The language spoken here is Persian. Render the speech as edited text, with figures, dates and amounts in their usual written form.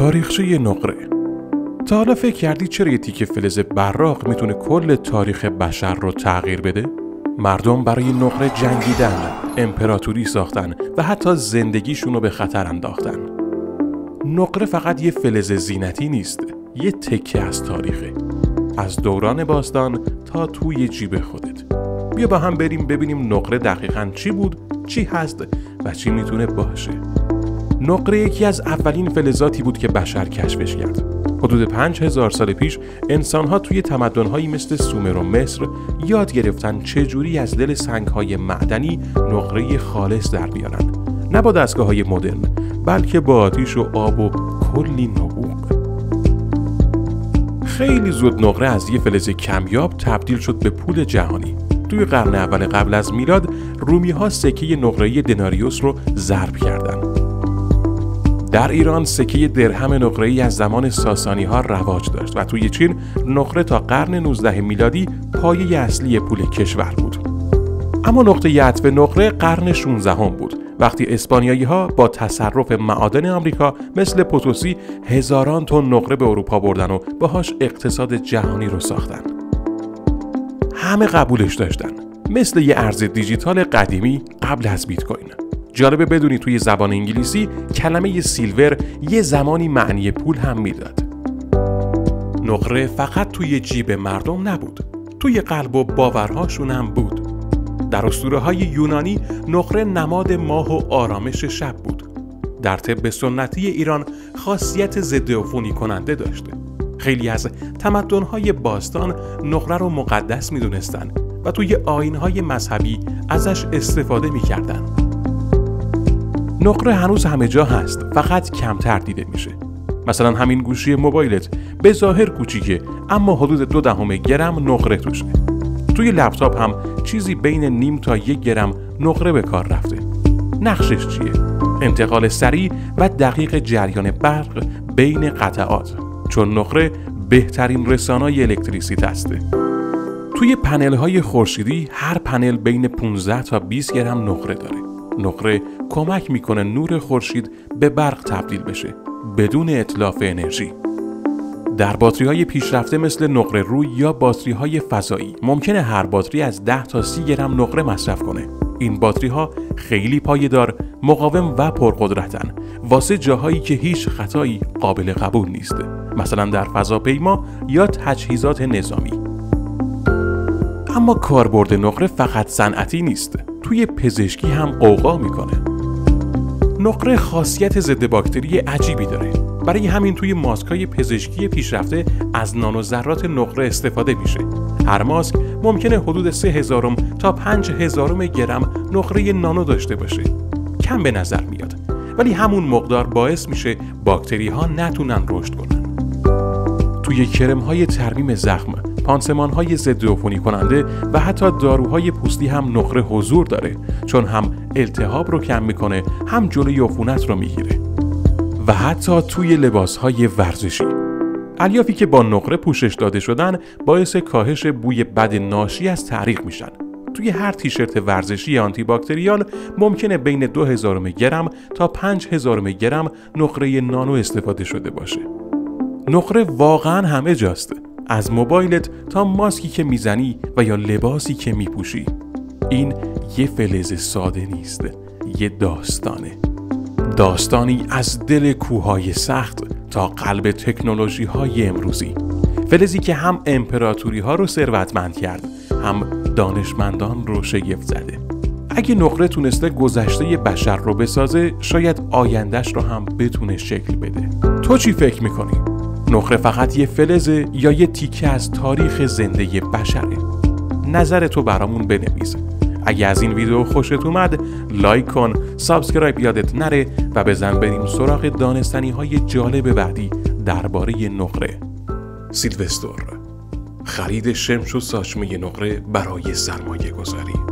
تاریخچه نقره. تا حالا فکر کردی چرا یه تیکه فلز براق میتونه کل تاریخ بشر رو تغییر بده؟ مردم برای نقره جنگیدن، امپراتوری ساختن و حتی زندگیشون رو به خطر انداختن. نقره فقط یه فلز زینتی نیست، یه تکه از تاریخه. از دوران باستان تا توی جیب خودت. بیا با هم بریم ببینیم نقره دقیقاً چی بود، چی هست و چی میتونه باشه. نقره یکی از اولین فلزاتی بود که بشر کشفش کرد. حدود 5000 سال پیش انسان‌ها توی تمدن‌هایی مثل سومر و مصر یاد گرفتن چجوری از دل سنگ‌های معدنی نقره خالص در بیارن. نه با دستگاه‌های مدرن، بلکه با آتیش و آب و کلی نبوغ. خیلی زود نقره از یه فلز کمیاب تبدیل شد به پول جهانی. توی قرن اول قبل از میلاد رومی‌ها سکه نقره‌ای دناریوس رو ضرب کردن. در ایران سکه درهم نقره‌ای از زمان ساسانی‌ها رواج داشت و توی چین نقره تا قرن 19 میلادی پایه اصلی پول کشور بود. اما نقطه عطف نقره قرن 16 بود، وقتی اسپانیایی‌ها با تصرف معادن آمریکا مثل پوتوسی هزاران تن نقره به اروپا بردن و باهاش اقتصاد جهانی رو ساختن. همه قبولش داشتن، مثل یه ارز دیجیتال قدیمی قبل از بیت کوین. جالبه بدونی توی زبان انگلیسی کلمه سیلور یه زمانی معنی پول هم میداد. نقره فقط توی جیب مردم نبود، توی قلب و باورهاشون هم بود. در اسطوره‌های یونانی نقره نماد ماه و آرامش شب بود. در طب سنتی ایران خاصیت ضد عفونی کننده داشته. خیلی از تمدن‌های باستان نقره رو مقدس می‌دونستن و توی آیین‌های مذهبی ازش استفاده می‌کردن. نقره هنوز همه جا هست، فقط کمتر دیده میشه. مثلا همین گوشی موبایلت به ظاهر کوچیکه اما حدود 0.2 گرم نقره توشه. توی لپتاپ هم چیزی بین نیم تا 1 گرم نقره به کار رفته. نقشش چیه؟ انتقال سریع و دقیق جریان برق بین قطعات، چون نقره بهترین رسانای الکتریسیته هسته. توی پنل‌های خورشیدی هر پنل بین 15 تا 20 گرم نقره داره. نقره کمک میکنه نور خورشید به برق تبدیل بشه بدون اتلاف انرژی. در باتری‌های پیشرفته مثل نقره روی یا باتری‌های فضایی ممکنه هر باتری از 10 تا 30 گرم نقره مصرف کنه. این باتری‌ها خیلی پایدار، مقاوم و پرقدرتن واسه جاهایی که هیچ خطایی قابل قبول نیست، مثلا در فضاپیما یا تجهیزات نظامی. اما کاربرد نقره فقط صنعتی نیست، توی پزشکی هم غوغا میکنه. نقره خاصیت ضد باکتری عجیبی داره. برای همین توی ماسک‌های پزشکی پیشرفته از نانوذرات نقره استفاده میشه. هر ماسک ممکنه حدود 3000 تا 5000 گرم نقره نانو داشته باشه. کم به نظر میاد، ولی همون مقدار باعث میشه باکتری‌ها نتونن رشد کنن. توی کرم‌های ترمیم زخم، پانسمان‌های ضد عفونی کننده و حتی داروهای پوستی هم نقره حضور داره، چون هم التهاب رو کم میکنه، هم جلوی عفونت رو میگیره. و حتی توی لباس‌های ورزشی، الیافی که با نقره پوشش داده شدن باعث کاهش بوی بد ناشی از تعریق میشن. توی هر تیشرت ورزشی آنتی باکتریال ممکنه بین 2000 گرم تا 5000 گرم نقره نانو استفاده شده باشه. نقره واقعاً همه جاست، از موبایلت تا ماسکی که میزنی و یا لباسی که میپوشی. این یه فلز ساده نیست، یه داستانه. داستانی از دل کوههای سخت تا قلب تکنولوژی‌های امروزی. فلزی که هم امپراتوری‌ها رو ثروتمند کرد، هم دانشمندان رو شگفت زده. اگه نقره تونسته گذشته بشر رو بسازه، شاید آیندهش رو هم بتونه شکل بده. تو چی فکر میکنی؟ نقره فقط یه فلزه یا یه تیکه از تاریخ زنده بشره؟ نظرتو برامون بنویس. اگه از این ویدیو خوشت اومد لایک کن، سابسکرایب یادت نره و بزن بریم سراغ دانستنی‌های جالب بعدی درباره نقره. سیلوستر: خرید شمش و ساچمه نقره برای سرمایه گذاری.